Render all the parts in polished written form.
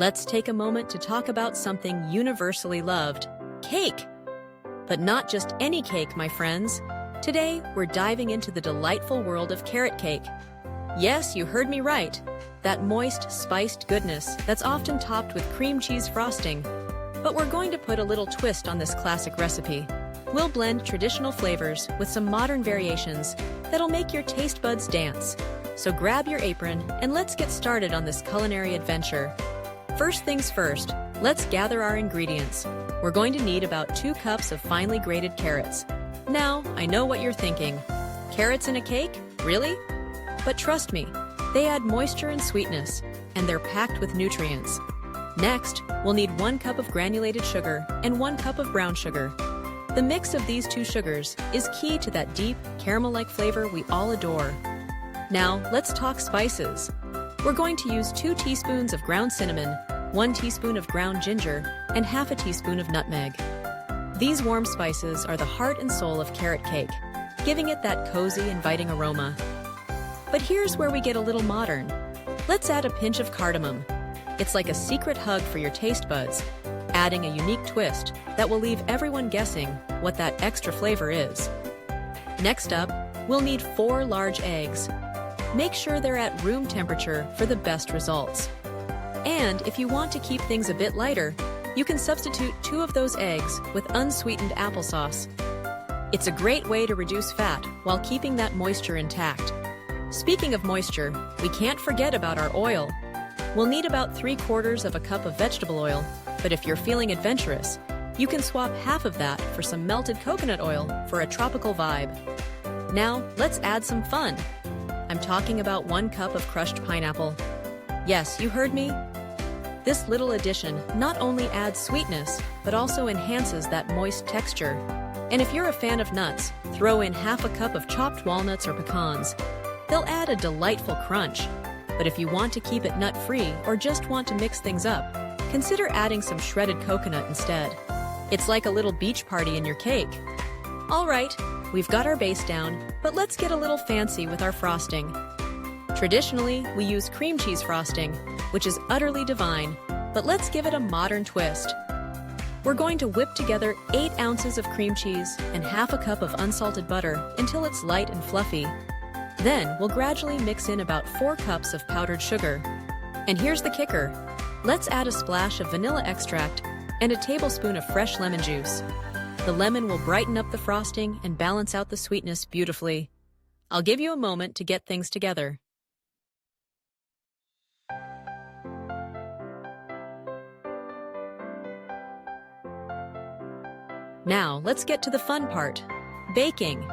let's take a moment to talk about something universally loved: cake. But not just any cake, my friends. Today, we're diving into the delightful world of carrot cake. Yes, you heard me right. That moist, spiced goodness that's often topped with cream cheese frosting. But we're going to put a little twist on this classic recipe. We'll blend traditional flavors with some modern variations that'll make your taste buds dance. So grab your apron and let's get started on this culinary adventure. First things first, let's gather our ingredients. We're going to need about 2 cups of finely grated carrots. Now, I know what you're thinking. Carrots in a cake? Really? But trust me, they add moisture and sweetness, and they're packed with nutrients. Next, we'll need 1 cup of granulated sugar and 1 cup of brown sugar. The mix of these 2 sugars is key to that deep, caramel-like flavor we all adore. Now, let's talk spices. We're going to use 2 teaspoons of ground cinnamon, 1 teaspoon of ground ginger, and half a teaspoon of nutmeg. These warm spices are the heart and soul of carrot cake, giving it that cozy, inviting aroma. But here's where we get a little modern. Let's add a pinch of cardamom. It's like a secret hug for your taste buds, adding a unique twist that will leave everyone guessing what that extra flavor is. Next up, we'll need 4 large eggs. Make sure they're at room temperature for the best results. And if you want to keep things a bit lighter, you can substitute 2 of those eggs with unsweetened applesauce. It's a great way to reduce fat while keeping that moisture intact. Speaking of moisture, we can't forget about our oil. We'll need about 3/4 of a cup of vegetable oil, but if you're feeling adventurous, you can swap half of that for some melted coconut oil for a tropical vibe. Now, let's add some fun. I'm talking about 1 cup of crushed pineapple. Yes, you heard me. This little addition not only adds sweetness, but also enhances that moist texture. And if you're a fan of nuts, throw in half a cup of chopped walnuts or pecans. They'll add a delightful crunch. But if you want to keep it nut-free or just want to mix things up, consider adding some shredded coconut instead. It's like a little beach party in your cake. All right, we've got our base down, but let's get a little fancy with our frosting. Traditionally, we use cream cheese frosting, which is utterly divine, but let's give it a modern twist. We're going to whip together 8 ounces of cream cheese and half a cup of unsalted butter until it's light and fluffy. Then we'll gradually mix in about 4 cups of powdered sugar. And here's the kicker. Let's add a splash of vanilla extract and a tablespoon of fresh lemon juice. The lemon will brighten up the frosting and balance out the sweetness beautifully. I'll give you a moment to get things together. Now, let's get to the fun part: baking.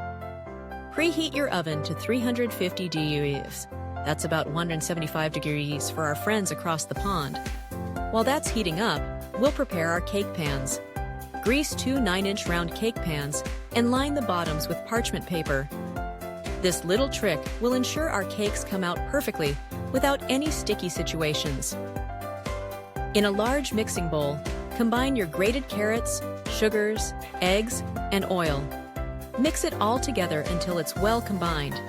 Preheat your oven to 350 degrees. That's about 175 degrees for our friends across the pond. While that's heating up, we'll prepare our cake pans. Grease 2 9-inch round cake pans and line the bottoms with parchment paper. This little trick will ensure our cakes come out perfectly without any sticky situations. In a large mixing bowl, combine your grated carrots, sugars, eggs, and oil. Mix it all together until it's well combined.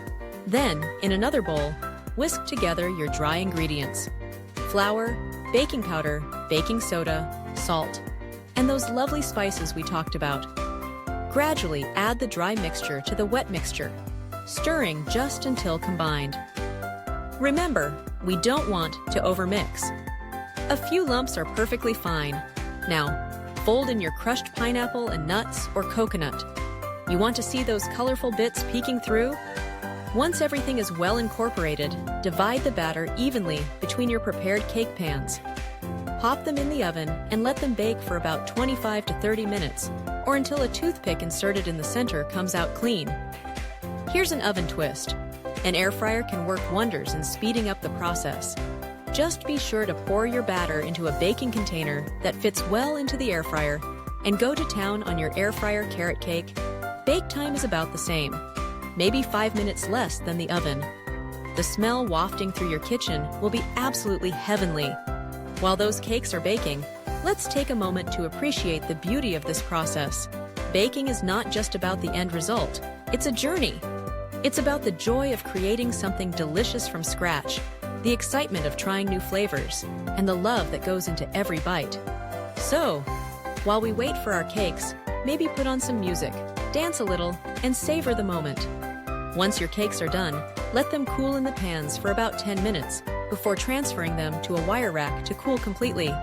Then, in another bowl, whisk together your dry ingredients: flour, baking powder, baking soda, salt, and those lovely spices we talked about. Gradually add the dry mixture to the wet mixture, stirring just until combined. Remember, we don't want to overmix. A few lumps are perfectly fine. Now, fold in your crushed pineapple and nuts or coconut. You want to see those colorful bits peeking through? Once everything is well incorporated, divide the batter evenly between your prepared cake pans. Pop them in the oven and let them bake for about 25 to 30 minutes, or until a toothpick inserted in the center comes out clean. Here's an oven twist. An air fryer can work wonders in speeding up the process. Just be sure to pour your batter into a baking container that fits well into the air fryer and go to town on your air fryer carrot cake. Bake time is about the same, maybe 5 minutes less than the oven. The smell wafting through your kitchen will be absolutely heavenly. While those cakes are baking, let's take a moment to appreciate the beauty of this process. Baking is not just about the end result, it's a journey. It's about the joy of creating something delicious from scratch, the excitement of trying new flavors, and the love that goes into every bite. So, while we wait for our cakes, maybe put on some music, dance a little, and savor the moment. Once your cakes are done, let them cool in the pans for about 10 minutes before transferring them to a wire rack to cool completely.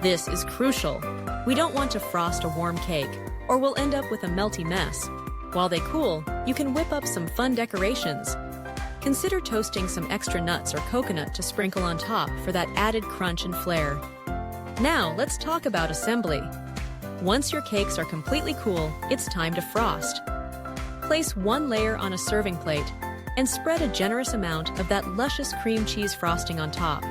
This is crucial. We don't want to frost a warm cake, or we'll end up with a melty mess. While they cool, you can whip up some fun decorations. Consider toasting some extra nuts or coconut to sprinkle on top for that added crunch and flair. Now, let's talk about assembly. Once your cakes are completely cool, it's time to frost. Place one layer on a serving plate and spread a generous amount of that luscious cream cheese frosting on top.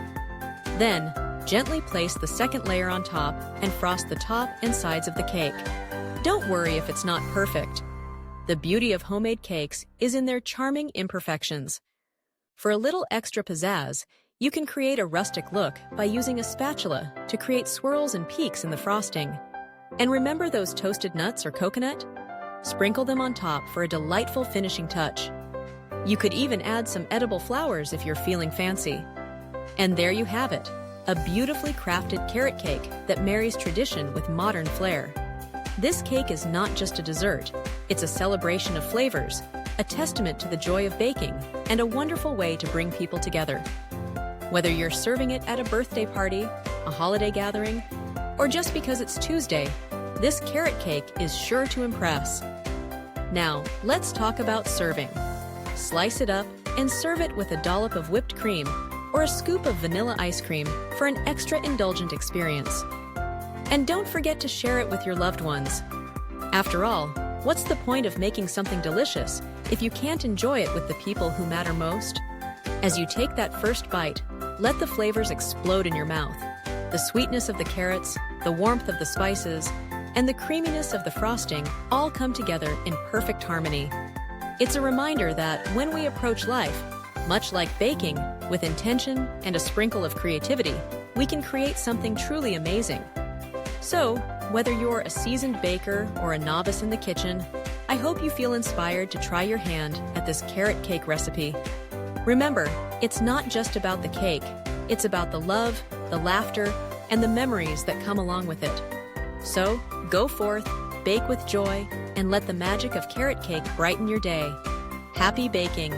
Then, gently place the second layer on top and frost the top and sides of the cake. Don't worry if it's not perfect. The beauty of homemade cakes is in their charming imperfections. For a little extra pizzazz, you can create a rustic look by using a spatula to create swirls and peaks in the frosting. And remember those toasted nuts or coconut? Sprinkle them on top for a delightful finishing touch. You could even add some edible flowers if you're feeling fancy. And there you have it, a beautifully crafted carrot cake that marries tradition with modern flair. This cake is not just a dessert, it's a celebration of flavors, a testament to the joy of baking, and a wonderful way to bring people together. Whether you're serving it at a birthday party, a holiday gathering, or just because it's Tuesday, this carrot cake is sure to impress. Now, let's talk about serving. Slice it up and serve it with a dollop of whipped cream or a scoop of vanilla ice cream for an extra indulgent experience. And don't forget to share it with your loved ones. After all, what's the point of making something delicious if you can't enjoy it with the people who matter most? As you take that first bite, let the flavors explode in your mouth. The sweetness of the carrots, the warmth of the spices, and the creaminess of the frosting all come together in perfect harmony. It's a reminder that when we approach life, much like baking, with intention and a sprinkle of creativity, we can create something truly amazing. So, whether you're a seasoned baker or a novice in the kitchen, I hope you feel inspired to try your hand at this carrot cake recipe. Remember, it's not just about the cake, it's about the love, the laughter, and the memories that come along with it. So, go forth, bake with joy, and let the magic of carrot cake brighten your day. Happy baking!